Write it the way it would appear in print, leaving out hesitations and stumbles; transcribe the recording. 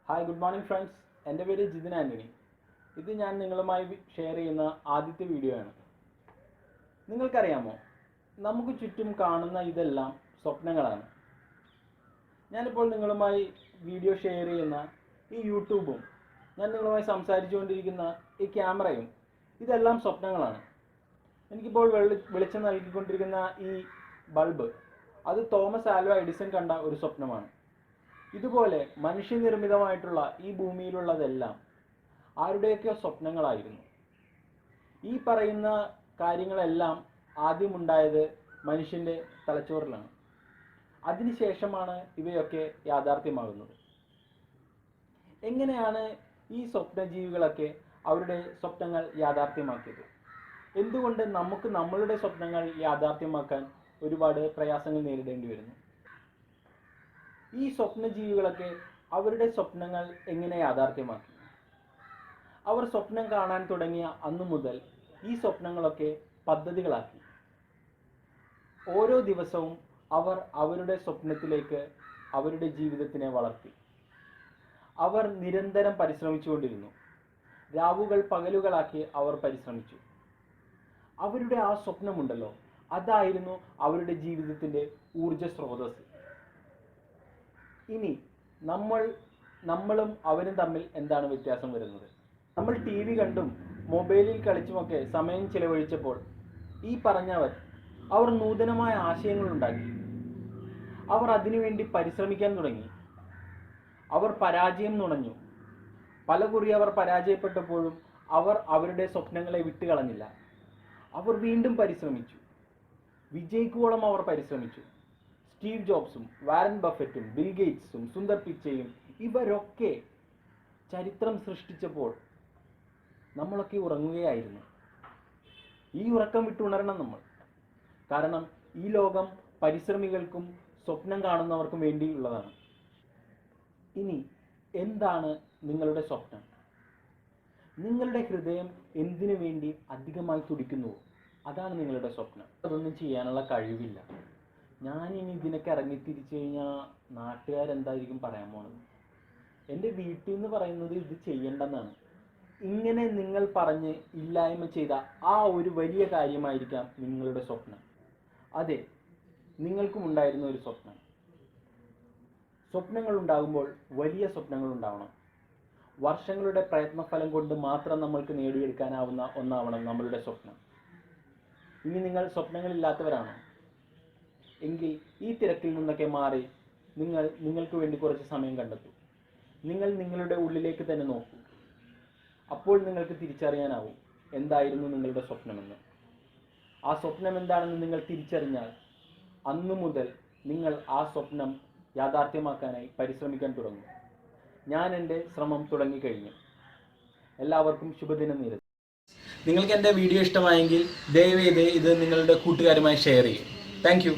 Hi, good morning friends. എൻ്റെ പേര് ജിതിൻ ആൻ്റണി. ഇത് ഞാൻ നിങ്ങളുമായി ഷെയർ ചെയ്യുന്ന ആദ്യത്തെ വീഡിയോ ആണ്. നിങ്ങൾക്കറിയാമോ, നമുക്ക് ചുറ്റും കാണുന്ന ഇതെല്ലാം സ്വപ്നങ്ങളാണ്. ഞാനിപ്പോൾ നിങ്ങളുമായി വീഡിയോ ഷെയർ ചെയ്യുന്ന ഈ യൂട്യൂബും ഞാൻ നിങ്ങളുമായി സംസാരിച്ചുകൊണ്ടിരിക്കുന്ന ഈ ക്യാമറയും ഇതെല്ലാം സ്വപ്നങ്ങളാണ്. എനിക്കിപ്പോൾ വെളിച്ചം നൽകിക്കൊണ്ടിരിക്കുന്ന ഈ ബൾബ് അത് തോമസ് ആൽവ എഡിസൺ കണ്ട ഒരു സ്വപ്നമാണ്. ഇതുപോലെ മനുഷ്യനിർമ്മിതമായിട്ടുള്ള ഈ ഭൂമിയിലുള്ളതെല്ലാം ആരുടെയൊക്കെ സ്വപ്നങ്ങളായിരുന്നു. ഈ പറയുന്ന കാര്യങ്ങളെല്ലാം ആദ്യമുണ്ടായത് മനുഷ്യൻ്റെ തലച്ചോറിലാണ്. അതിനുശേഷമാണ് ഇവയൊക്കെ യാഥാർത്ഥ്യമാകുന്നത്. എങ്ങനെയാണ് ഈ സ്വപ്നജീവികളൊക്കെ അവരുടെ സ്വപ്നങ്ങൾ യാഥാർത്ഥ്യമാക്കിയത്? എന്തുകൊണ്ട് നമുക്ക് നമ്മളുടെ സ്വപ്നങ്ങൾ യാഥാർത്ഥ്യമാക്കാൻ ഒരുപാട് പ്രയാസങ്ങൾ നേരിടേണ്ടി വരുന്നു? ഈ സ്വപ്നജീവികളൊക്കെ അവരുടെ സ്വപ്നങ്ങൾ എങ്ങനെ യാഥാർത്ഥ്യമാക്കി? അവർ സ്വപ്നം കാണാൻ തുടങ്ങിയ അന്നു മുതൽ ഈ സ്വപ്നങ്ങളൊക്കെ പദ്ധതികളാക്കി. ഓരോ ദിവസവും അവർ അവരുടെ സ്വപ്നത്തിലേക്ക് അവരുടെ ജീവിതത്തിനെ വളർത്തി. അവർ നിരന്തരം പരിശ്രമിച്ചുകൊണ്ടിരുന്നു. രാവുകൾ പകലുകളാക്കി അവർ പരിശ്രമിച്ചു. അവരുടെ ആ സ്വപ്നമുണ്ടല്ലോ, അതായിരുന്നു അവരുടെ ജീവിതത്തിൻ്റെ ഊർജ സ്രോതസ്. ഇനി നമ്മളും അവരും തമ്മിൽ എന്താണ് വ്യത്യാസം വരുന്നത്? നമ്മൾ ടി വി കണ്ടും മൊബൈലിൽ കളിച്ചുമൊക്കെ സമയം ചിലവഴിച്ചപ്പോൾ ഈ പറഞ്ഞവർ അവർ നൂതനമായ ആശയങ്ങളുണ്ടാക്കി. അവർ അതിനുവേണ്ടി പരിശ്രമിക്കാൻ തുടങ്ങി. അവർ പരാജയം നുണഞ്ഞു. പലകുറി അവർ പരാജയപ്പെട്ടപ്പോഴും അവർ അവരുടെ സ്വപ്നങ്ങളെ വിട്ടുകളഞ്ഞില്ല. അവർ വീണ്ടും പരിശ്രമിച്ചു. വിജയിക്കുവോളം അവർ പരിശ്രമിച്ചു. സ്റ്റീവ് ജോബ്സും വാരൻ ബഫറ്റും ബിൽ ഗേറ്റ്സും സുന്ദർ പിച്ചയും ഇവരൊക്കെ ചരിത്രം സൃഷ്ടിച്ചപ്പോൾ നമ്മളൊക്കെ ഉറങ്ങുകയായിരുന്നു. ഈ ഉറക്കം വിട്ടുണരണം നമ്മൾ. കാരണം ഈ ലോകം പരിശ്രമികൾക്കും സ്വപ്നം കാണുന്നവർക്കും വേണ്ടിയുള്ളതാണ്. ഇനി എന്താണ് നിങ്ങളുടെ സ്വപ്നം? നിങ്ങളുടെ ഹൃദയം എന്തിനു വേണ്ടി അധികമായി തുടിക്കുന്നുവോ അതാണ് നിങ്ങളുടെ സ്വപ്നം. അതൊന്നും ചെയ്യാനുള്ള കഴിവില്ല. ഞാനിനി ഇതിനൊക്കെ ഇറങ്ങി തിരിച്ചു കഴിഞ്ഞാൽ നാട്ടുകാരെന്തായിരിക്കും പറയാൻ പോണത്? എൻ്റെ വീട്ടിൽ നിന്ന് പറയുന്നത് ഇത് ചെയ്യണ്ടെന്നാണ്. ഇങ്ങനെ നിങ്ങൾ പറഞ്ഞ് ഇല്ലായ്മ ചെയ്ത ആ ഒരു വലിയ കാര്യമായിരിക്കാം നിങ്ങളുടെ സ്വപ്നം. അതെ, നിങ്ങൾക്കും ഉണ്ടായിരുന്ന ഒരു സ്വപ്നം. സ്വപ്നങ്ങൾ ഉണ്ടാകുമ്പോൾ വലിയ സ്വപ്നങ്ങൾ ഉണ്ടാവണം. വർഷങ്ങളുടെ പ്രയത്നഫലം കൊണ്ട് മാത്രം നമ്മൾക്ക് നേടിയെടുക്കാനാവുന്ന ഒന്നാവണം നമ്മളുടെ സ്വപ്നം. ഇനി നിങ്ങൾ സ്വപ്നങ്ങളില്ലാത്തവരാണോ? എങ്കിൽ ഈ തിരക്കിൽ നിന്നൊക്കെ മാറി നിങ്ങൾക്ക് വേണ്ടി കുറച്ച് സമയം കണ്ടെത്തൂ. നിങ്ങൾ നിങ്ങളുടെ ഉള്ളിലേക്ക് തന്നെ നോക്കൂ. അപ്പോൾ നിങ്ങൾക്ക് തിരിച്ചറിയാനാവും എന്തായിരുന്നു നിങ്ങളുടെ സ്വപ്നമെന്ന്. ആ സ്വപ്നം എന്താണെന്ന് നിങ്ങൾ തിരിച്ചറിഞ്ഞാൽ അന്നു മുതൽ നിങ്ങൾ ആ സ്വപ്നം യാഥാർത്ഥ്യമാക്കാനായി പരിശ്രമിക്കാൻ തുടങ്ങും. ഞാൻ എൻ്റെ ശ്രമം തുടങ്ങിക്കഴിഞ്ഞു. എല്ലാവർക്കും ശുഭദിനം നേരുന്നു. നിങ്ങൾക്ക് എൻ്റെ വീഡിയോ ഇഷ്ടമായെങ്കിൽ ദയവേത് ഇത് നിങ്ങളുടെ കൂട്ടുകാരുമായി ഷെയർ ചെയ്യും. Thank you.